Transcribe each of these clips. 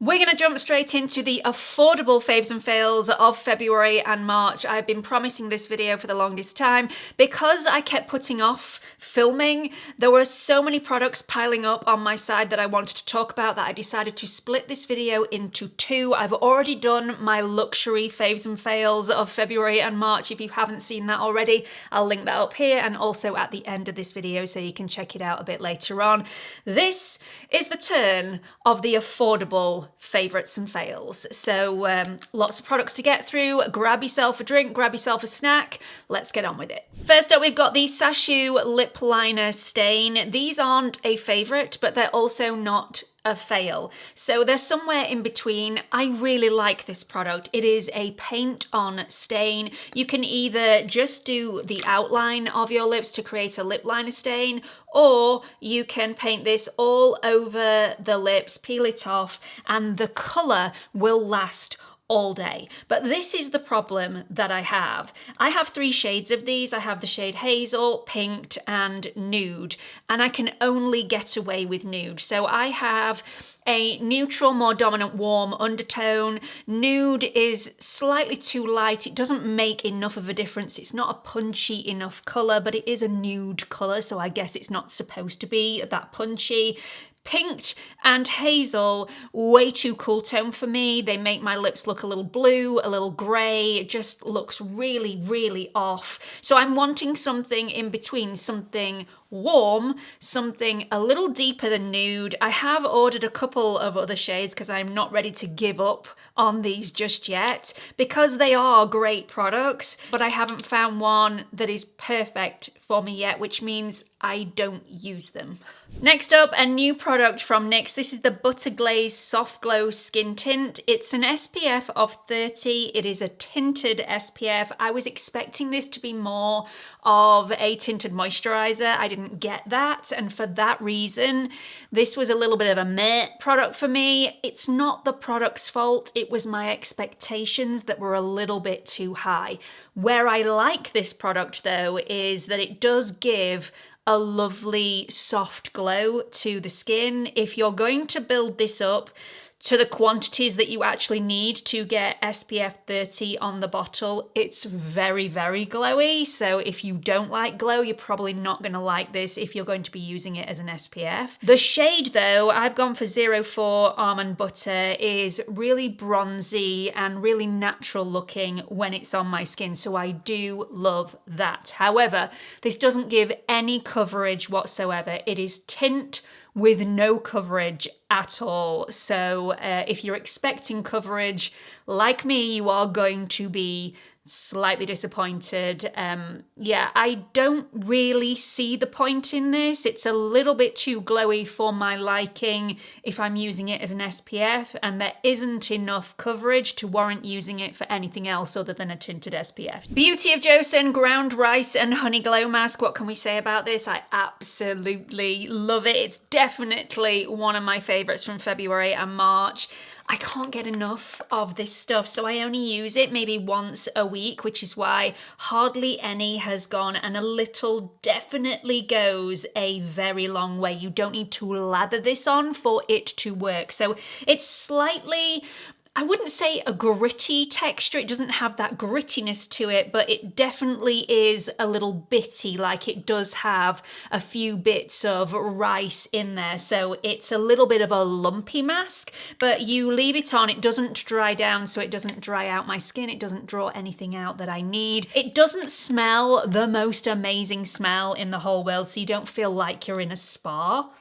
We're going to jump straight into the affordable faves and fails of February and March. I've been promising this video for the longest time because I kept putting off filming. There were so many products piling up on my side that I wanted to talk about that I decided to split this video into two. I've already done my luxury faves and fails of February and March. If you haven't seen that already, I'll link that up here and also at the end of this video so you can check it out a bit later on. This is the turn of the affordable favorites and fails. So lots of products to get through. Grab yourself a drink, grab yourself a snack. Let's get on with it. First up, we've got the Sashu Lip Liner Stain. These aren't a favorite, but they're also not a fail. So they're somewhere in between. I really like this product. It is a paint on stain. You can either just do the outline of your lips to create a lip liner stain, or you can paint this all over the lips, peel it off, and the color will last all day. But this is the problem that I have. I have three shades of these. I have the shade Hazel, Pink, and Nude, and I can only get away with Nude. So I have a neutral, more dominant, warm undertone. Nude is slightly too light. It doesn't make enough of a difference. It's not a punchy enough color, but it is a nude color, so I guess it's not supposed to be that punchy. Pink and Hazel, way too cool tone for me. They make my lips look a little blue, a little grey. It just looks really, really off. So I'm wanting something in between, something warm, something a little deeper than Nude. I have ordered a couple of other shades because I'm not ready to give up on these just yet because they are great products, but I haven't found one that is perfect for me yet, which means I don't use them. Next up, a new product from NYX. This is the Butter Glaze Soft Glow Skin Tint. It's an SPF of 30. It is a tinted SPF. I was expecting this to be more of a tinted moisturizer. I didn't get that, and for that reason, this was a little bit of a meh product for me. It's not the product's fault. It was my expectations that were a little bit too high. Where I like this product though is that it does give a lovely soft glow to the skin. If you're going to build this up to the quantities that you actually need to get SPF 30 on the bottle, it's very, very glowy. So if you don't like glow, you're probably not going to like this if you're going to be using it as an SPF. The shade though, I've gone for 04 Almond Butter, is really bronzy and really natural looking when it's on my skin. So I do love that. However, this doesn't give any coverage whatsoever. It is tint with no coverage at all. So if you're expecting coverage, like me, you are going to be slightly disappointed. Yeah, I don't really see the point in this. It's a little bit too glowy for my liking if I'm using it as an SPF, and there isn't enough coverage to warrant using it for anything else other than a tinted SPF. Beauty of Joseon Ground Rice and Honey Glow Mask. What can we say about this? I absolutely love it. It's definitely one of my favorites from February and March. I can't get enough of this stuff, so I only use it maybe once a week, which is why hardly any has gone, and a little definitely goes a very long way. You don't need to lather this on for it to work. So it's slightly, I wouldn't say a gritty texture. It doesn't have that grittiness to it, but it definitely is a little bitty, like it does have a few bits of rice in there. So it's a little bit of a lumpy mask, but you leave it on, it doesn't dry down, so it doesn't dry out my skin. It doesn't draw anything out that I need. It doesn't smell the most amazing smell in the whole world, so you don't feel like you're in a spa.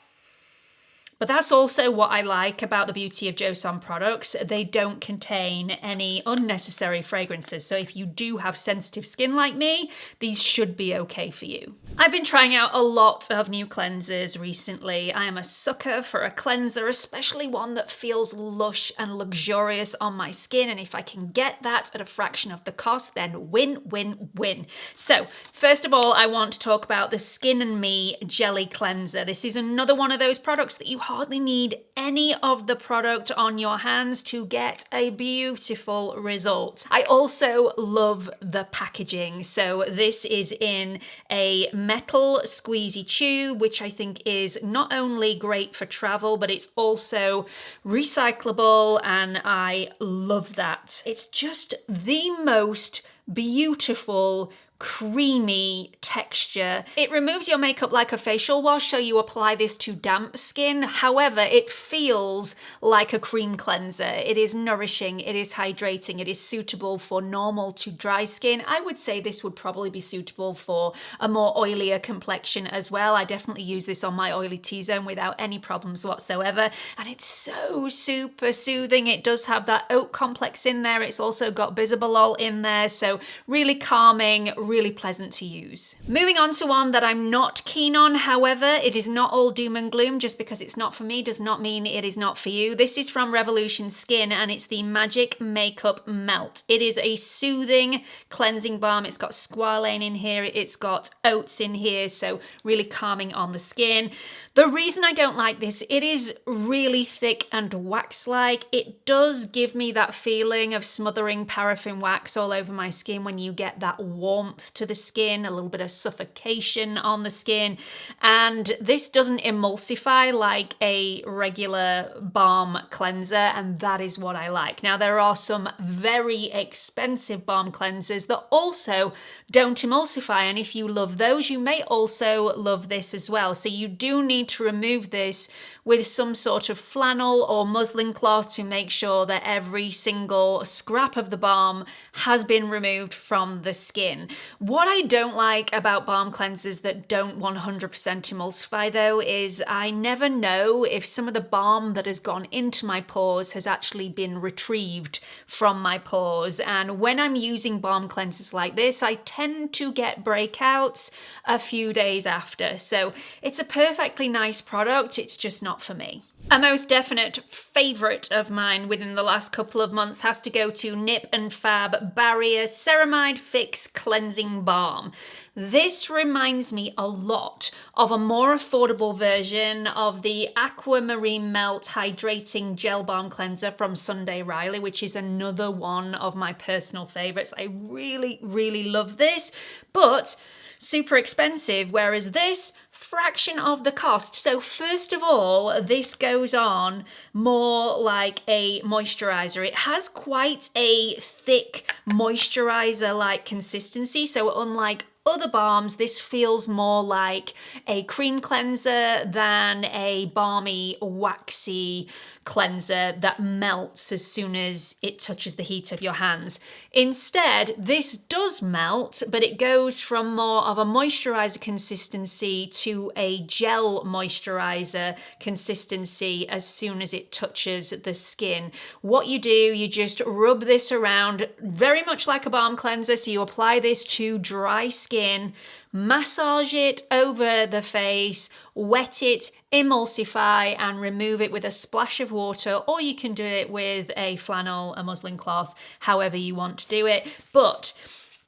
But that's also what I like about the Beauty of Joseon products. They don't contain any unnecessary fragrances. So if you do have sensitive skin like me, these should be okay for you. I've been trying out a lot of new cleansers recently. I am a sucker for a cleanser, especially one that feels lush and luxurious on my skin. And if I can get that at a fraction of the cost, then win, win, win. So first of all, I want to talk about the Skin and Me Jelly Cleanser. This is another one of those products that you hardly need any of the product on your hands to get a beautiful result. I also love the packaging. So this is in a metal squeezy tube, which I think is not only great for travel, but it's also recyclable, and I love that. It's just the most beautiful creamy texture. It removes your makeup like a facial wash, so you apply this to damp skin. However, it feels like a cream cleanser. It is nourishing, it is hydrating, it is suitable for normal to dry skin. I would say this would probably be suitable for a more oilier complexion as well. I definitely use this on my oily T-zone without any problems whatsoever, and it's so super soothing. It does have that oat complex in there. It's also got bisabolol in there, so really calming, really pleasant to use. Moving on to one that I'm not keen on, however, it is not all doom and gloom. Just because it's not for me does not mean it is not for you. This is from Revolution Skin, and it's the Magic Makeup Melt. It is a soothing cleansing balm. It's got squalane in here, it's got oats in here, so really calming on the skin. The reason I don't like this, it is really thick and wax-like. It does give me that feeling of smothering paraffin wax all over my skin when you get that warmth to the skin, a little bit of suffocation on the skin, and this doesn't emulsify like a regular balm cleanser, and that is what I like. Now, there are some very expensive balm cleansers that also don't emulsify, and if you love those, you may also love this as well. So you do need to remove this with some sort of flannel or muslin cloth to make sure that every single scrap of the balm has been removed from the skin. What I don't like about balm cleansers that don't 100% emulsify though is I never know if some of the balm that has gone into my pores has actually been retrieved from my pores, and when I'm using balm cleansers like this, I tend to get breakouts a few days after. So it's a perfectly nice product, it's just not for me. A most definite favourite of mine within the last couple of months has to go to Nip and Fab Barrier Ceramide Fix Cleansing Balm. This reminds me a lot of a more affordable version of the Aquamarine Melt Hydrating Gel Balm Cleanser from Sunday Riley, which is another one of my personal favourites. I really, really love this, but super expensive, whereas this, fraction of the cost. So first of all, this goes on more like a moisturizer. It has quite a thick moisturizer-like consistency, so unlike other balms, this feels more like a cream cleanser than a balmy, waxy cleanser that melts as soon as it touches the heat of your hands. Instead, this does melt, but it goes from more of a moisturizer consistency to a gel moisturizer consistency as soon as it touches the skin. What you do, you just rub this around very much like a balm cleanser. So you apply this to dry skin, massage it over the face, wet it, emulsify, and remove it with a splash of water, or you can do it with a flannel, a muslin cloth, however you want to do it. But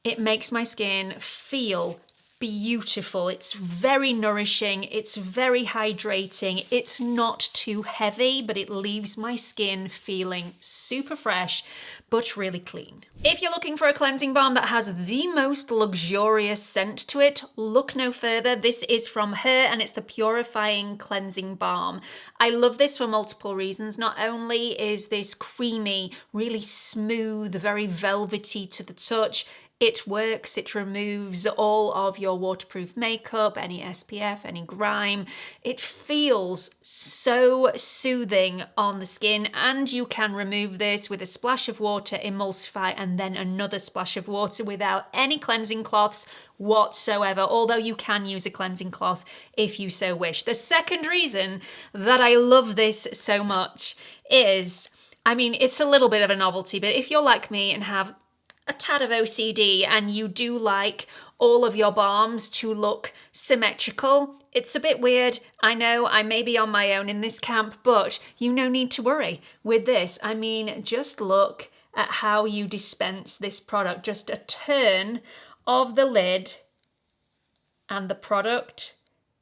it makes my skin feel beautiful. It's very nourishing, it's very hydrating, it's not too heavy, but it leaves my skin feeling super fresh but really clean. If you're looking for a cleansing balm that has the most luxurious scent to it, look no further. This is from her, and it's the Purifying Cleansing Balm. I love this for multiple reasons. Not only is this creamy, really smooth, very velvety to the touch, it works, it removes all of your waterproof makeup, any SPF, any grime. It feels so soothing on the skin, and you can remove this with a splash of water, emulsify, and then another splash of water without any cleansing cloths whatsoever, although you can use a cleansing cloth if you so wish. The second reason that I love this so much is, I mean, it's a little bit of a novelty, but if you're like me and have a tad of OCD and you do like all of your balms to look symmetrical, it's a bit weird. I know I may be on my own in this camp, but you no need to worry with this. I mean, just look at how you dispense this product. Just a turn of the lid and the product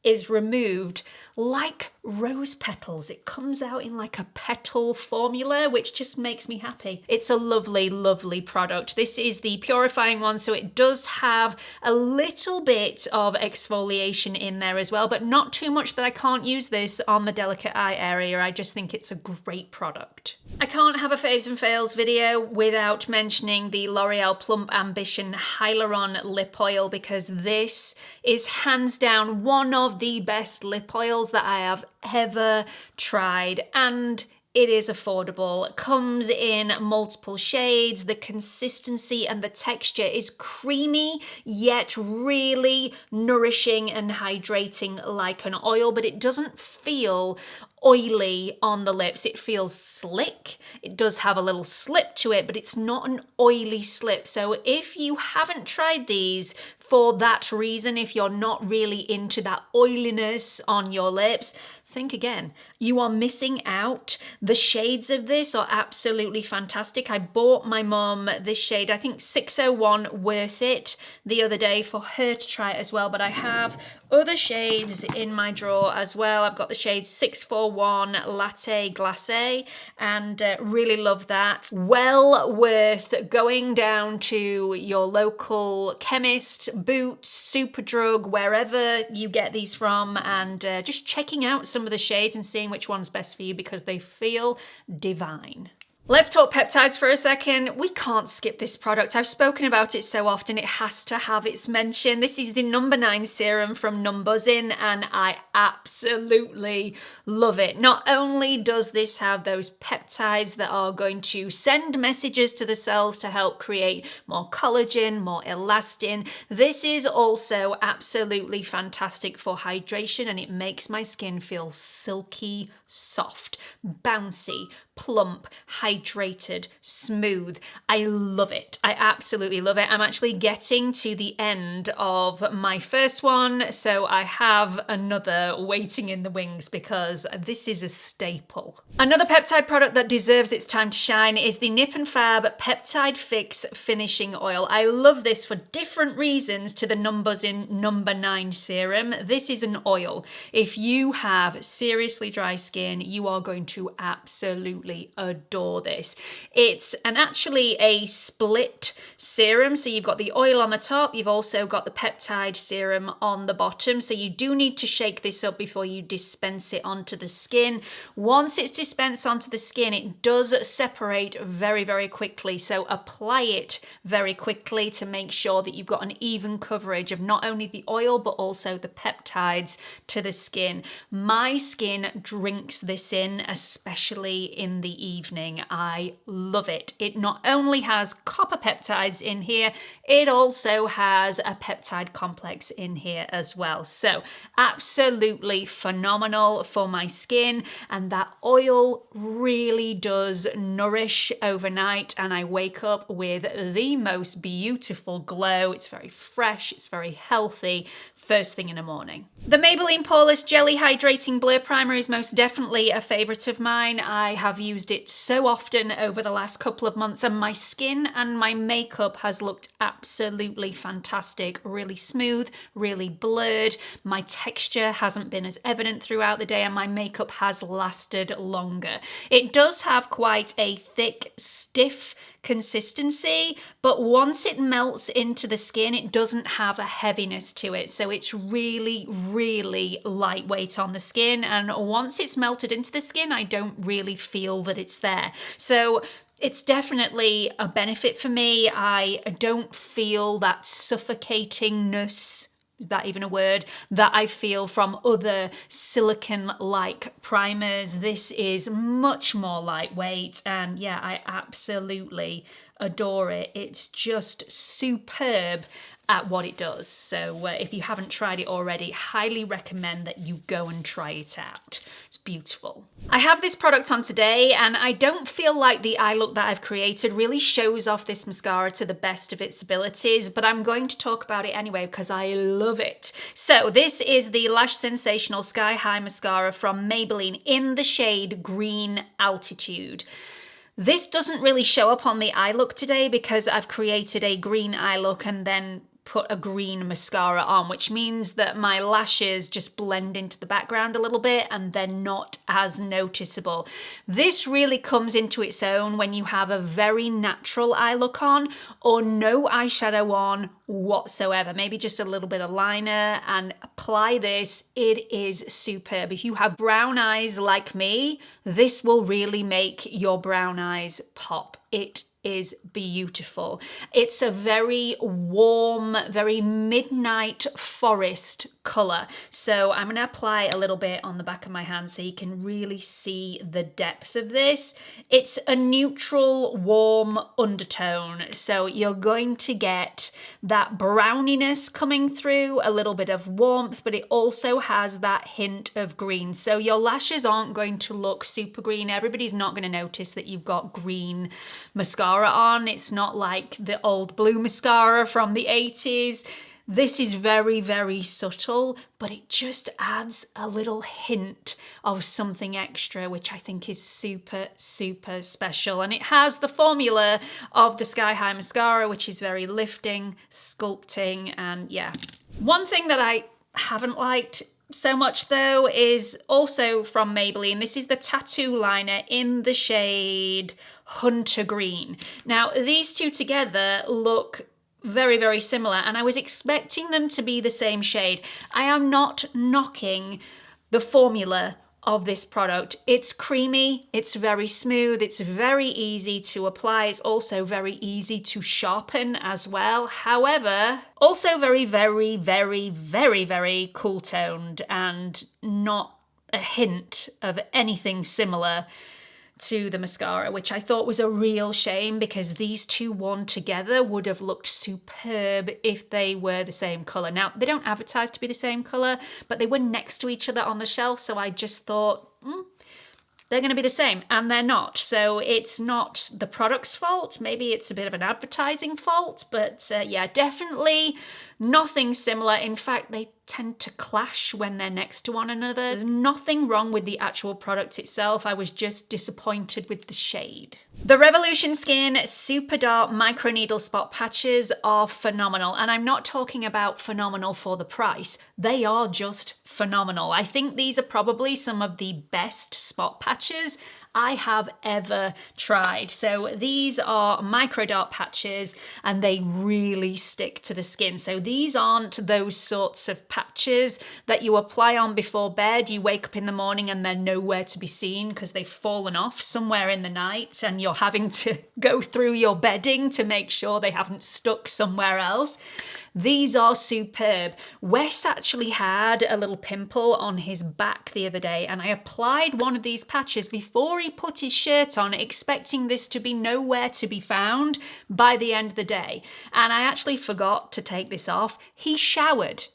is removed like rose petals. It comes out in like a petal formula, which just makes me happy. It's a lovely, lovely product. This is the purifying one, so it does have a little bit of exfoliation in there as well, but not too much that I can't use this on the delicate eye area. I just think it's a great product. I can't have a faves and fails video without mentioning the L'Oreal Plump Ambition Hyaluron Lip Oil, because this is hands down one of the best lip oils that I have ever tried, and it is affordable. It comes in multiple shades. The consistency and the texture is creamy, yet really nourishing and hydrating like an oil, but it doesn't feel oily on the lips. It feels slick. It does have a little slip to it, but it's not an oily slip. So if you haven't tried these for that reason, if you're not really into that oiliness on your lips, think again. You are missing out. The shades of this are absolutely fantastic. I bought my mum this shade, I think 601 Worth It, the other day for her to try it as well, but I have other shades in my drawer as well. I've got the shade 641 Latte Glacé, and really love that. Well worth going down to your local chemist, Boots, Superdrug, wherever you get these from, and just checking out some of the shades and seeing which one's best for you, because they feel divine. Let's talk peptides for a second. We can't skip this product. I've spoken about it so often, it has to have its mention. This is the number 9 serum from Numbuzzin, and I absolutely love it. Not only does this have those peptides that are going to send messages to the cells to help create more collagen, more elastin, this is also absolutely fantastic for hydration, and it makes my skin feel silky, soft, bouncy, plump, hydrated, smooth. I love it. I absolutely love it. I'm actually getting to the end of my first one, so I have another waiting in the wings because this is a staple. Another peptide product that deserves its time to shine is the Nip and Fab Peptide Fix Finishing Oil. I love this for different reasons to the Numbuzzin number 9 serum. This is an oil. If you have seriously dry skin, you are going to absolutely adore this. It's actually a split serum, so you've got the oil on the top, you've also got the peptide serum on the bottom, so you do need to shake this up before you dispense it onto the skin. Once it's dispensed onto the skin, it does separate very, very quickly, so apply it very quickly to make sure that you've got an even coverage of not only the oil but also the peptides to the skin. My skin drinks this in, especially in the evening. I love it. It not only has copper peptides in here, it also has a peptide complex in here as well. So absolutely phenomenal for my skin, and that oil really does nourish overnight, and I wake up with the most beautiful glow. It's very fresh, it's very healthy, first thing in the morning. The Maybelline Poreless Jelly Hydrating Blur Primer is most definitely a favourite of mine. I have used it so often over the last couple of months, and my skin and my makeup has looked absolutely fantastic. Really smooth, really blurred. My texture hasn't been as evident throughout the day, and my makeup has lasted longer. It does have quite a thick, stiff consistency, but once it melts into the skin, it doesn't have a heaviness to it. So it's really, really lightweight on the skin. And once it's melted into the skin, I don't really feel that it's there. So it's definitely a benefit for me. I don't feel that suffocatingness, is that even a word, that I feel from other silicone-like primers. This is much more lightweight, and yeah, I absolutely adore it. It's just superb at what it does. So if you haven't tried it already, highly recommend that you go and try it out. It's beautiful. I have this product on today, and I don't feel like the eye look that I've created really shows off this mascara to the best of its abilities, but I'm going to talk about it anyway because I love it. So this is the Lash Sensational Sky High Mascara from Maybelline in the shade Green Altitude. This doesn't really show up on the eye look today because I've created a green eye look and then put a green mascara on, which means that my lashes just blend into the background a little bit and they're not as noticeable. This really comes into its own when you have a very natural eye look on or no eyeshadow on whatsoever. Maybe just a little bit of liner and apply this. It is superb. If you have brown eyes like me, this will really make your brown eyes pop. It is beautiful. It's a very warm, very midnight forest color. So I'm going to apply a little bit on the back of my hand so you can really see the depth of this. It's a neutral, warm undertone. So you're going to get that browniness coming through, a little bit of warmth, but it also has that hint of green. So your lashes aren't going to look super green. Everybody's not going to notice that you've got green mascara on. It's not like the old blue mascara from the 80s. This is very, very subtle, but it just adds a little hint of something extra, which I think is super, super special. And it has the formula of the Sky High mascara, which is very lifting, sculpting, and yeah. One thing that I haven't liked so much though is also from Maybelline. This is the tattoo liner in the shade Hunter Green. Now these two together look very, very similar and I was expecting them to be the same shade. I am not knocking the formula of this product. It's creamy, it's very smooth, it's very easy to apply. It's also very easy to sharpen as well. However, also very, very, very, very, very cool toned and not a hint of anything similar to the mascara, which I thought was a real shame because these two worn together would have looked superb if they were the same colour. Now, they don't advertise to be the same colour, but they were next to each other on the shelf, so I just thought, they're going to be the same, and they're not. So it's not the product's fault. Maybe it's a bit of an advertising fault, but yeah, definitely nothing similar. In fact, they tend to clash when they're next to one another. There's nothing wrong with the actual product itself. I was just disappointed with the shade. The Revolution Skin Super Dark Microneedle Spot Patches are phenomenal, and I'm not talking about phenomenal for the price. They are just phenomenal. I think these are probably some of the best spot patches I have ever tried. So these are micro dot patches and they really stick to the skin. So these aren't those sorts of patches that you apply on before bed. You wake up in the morning and they're nowhere to be seen because they've fallen off somewhere in the night and you're having to go through your bedding to make sure they haven't stuck somewhere else. These are superb. Wes actually had a little pimple on his back the other day and I applied one of these patches before he put his shirt on, expecting this to be nowhere to be found by the end of the day. And I actually forgot to take this off. He showered.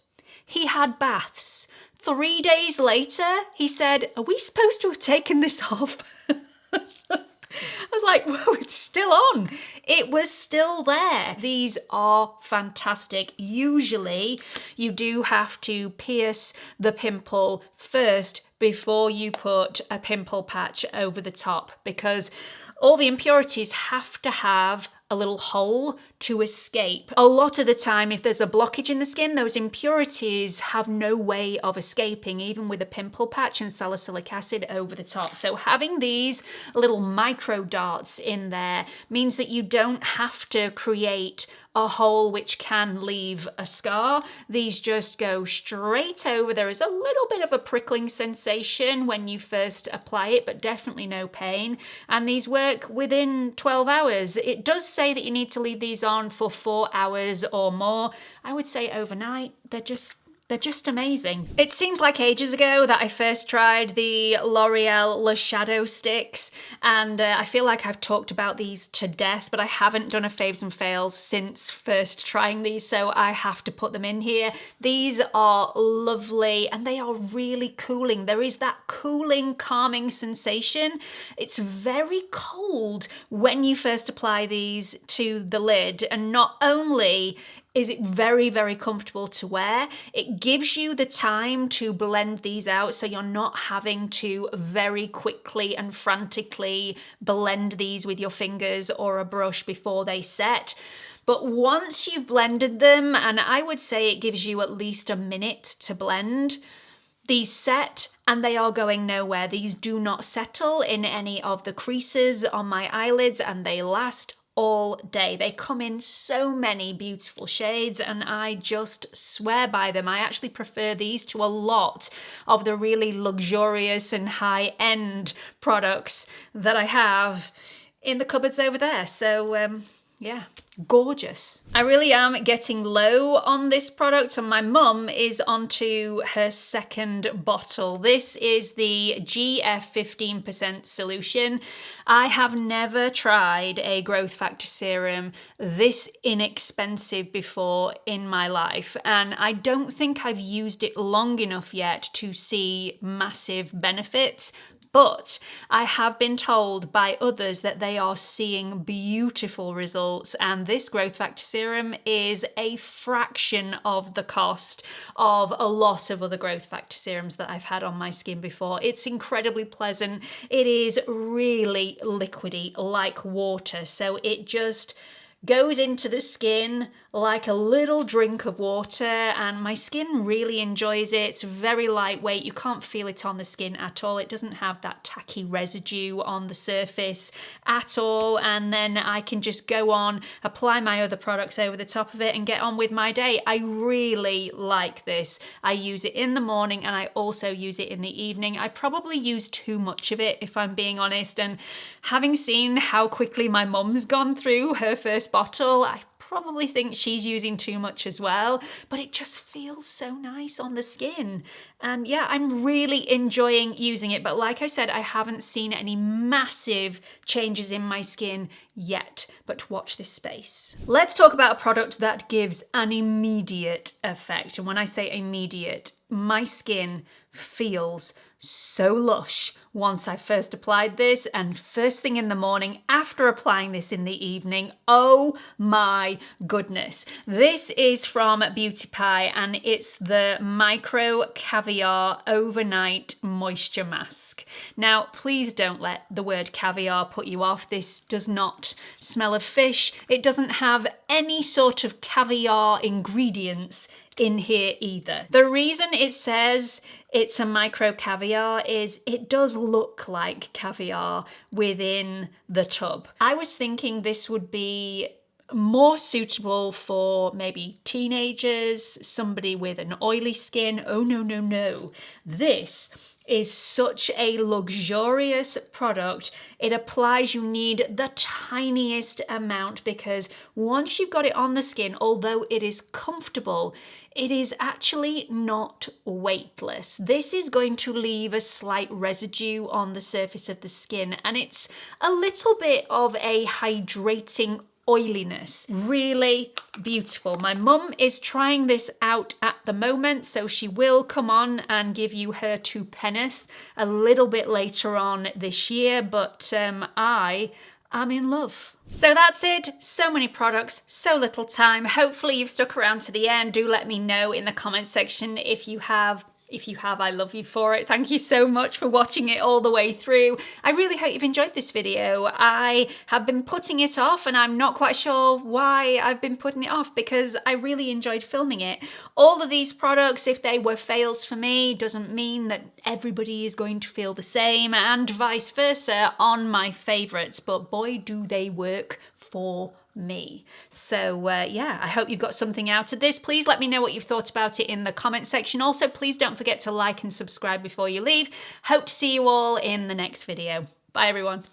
He had baths. 3 days later, he said, "Are we supposed to have taken this off?" I was like, whoa, it's still on. It was still there. These are fantastic. Usually you do have to pierce the pimple first before you put a pimple patch over the top because all the impurities have to have a little hole to escape. A lot of the time, if there's a blockage in the skin, those impurities have no way of escaping, even with a pimple patch and salicylic acid over the top. So having these little micro darts in there means that you don't have to create a hole which can leave a scar. These just go straight over. There is a little bit of a prickling sensation when you first apply it, but definitely no pain. And these work within 12 hours. It does say that you need to leave these on for 4 hours or more. I would say overnight. They're just amazing. It seems like ages ago that I first tried the L'Oreal Le Shadow sticks, and I feel like I've talked about these to death, but I haven't done a faves and fails since first trying these, so I have to put them in here. These are lovely, and they are really cooling. There is that cooling, calming sensation. It's very cold when you first apply these to the lid, and not only is it very, very comfortable to wear. It gives you the time to blend these out so you're not having to very quickly and frantically blend these with your fingers or a brush before they set. But once you've blended them, and I would say it gives you at least a minute to blend, these set and they are going nowhere. These do not settle in any of the creases on my eyelids and they last all day. They come in so many beautiful shades and I just swear by them. I actually prefer these to a lot of the really luxurious and high-end products that I have in the cupboards over there. So yeah, gorgeous. I really am getting low on this product and my mum is onto her second bottle. This is the GF 15% solution. I have never tried a growth factor serum this inexpensive before in my life, and I don't think I've used it long enough yet to see massive benefits. But I have been told by others that they are seeing beautiful results, and this growth factor serum is a fraction of the cost of a lot of other growth factor serums that I've had on my skin before. It's incredibly pleasant. It is really liquidy like water, so it just goes into the skin like a little drink of water, and my skin really enjoys it. It's very lightweight. You can't feel it on the skin at all. It doesn't have that tacky residue on the surface at all, and then I can just go on, apply my other products over the top of it and get on with my day. I really like this. I use it in the morning and I also use it in the evening. I probably use too much of it if I'm being honest, and having seen how quickly my mum's gone through her first bottle, I probably think she's using too much as well, but it just feels so nice on the skin. And yeah, I'm really enjoying using it, but like I said, I haven't seen any massive changes in my skin yet, but watch this space. Let's talk about a product that gives an immediate effect. And when I say immediate, my skin feels so lush once I first applied this, and first thing in the morning after applying this in the evening, oh my goodness. This is from Beauty Pie and it's the Micro Caviar Overnight Moisture Mask. Now, please don't let the word caviar put you off. This does not smell of fish. It doesn't have any sort of caviar ingredients in here either. The reason it says it's a micro caviar is it does look like caviar within the tub. I was thinking this would be more suitable for maybe teenagers, somebody with an oily skin. Oh no, no, no. This is such a luxurious product. It applies, you need the tiniest amount because once you've got it on the skin, although it is comfortable, it is actually not weightless. This is going to leave a slight residue on the surface of the skin, and it's a little bit of a hydrating oiliness. Really beautiful. My mum is trying this out at the moment, so she will come on and give you her two penneth a little bit later on this year, but I am in love. So that's it. So many products, so little time. Hopefully you've stuck around to the end. Do let me know in the comments section if you have. If you have, I love you for it. Thank you so much for watching it all the way through. I really hope you've enjoyed this video. I have been putting it off and I'm not quite sure why I've been putting it off because I really enjoyed filming it. All of these products, if they were fails for me, doesn't mean that everybody is going to feel the same and vice versa on my favorites, but boy, do they work for me. So yeah, I hope you've got something out of this. Please let me know what you've thought about it in the comment section. Also, please don't forget to like and subscribe before you leave. Hope to see you all in the next video. Bye everyone.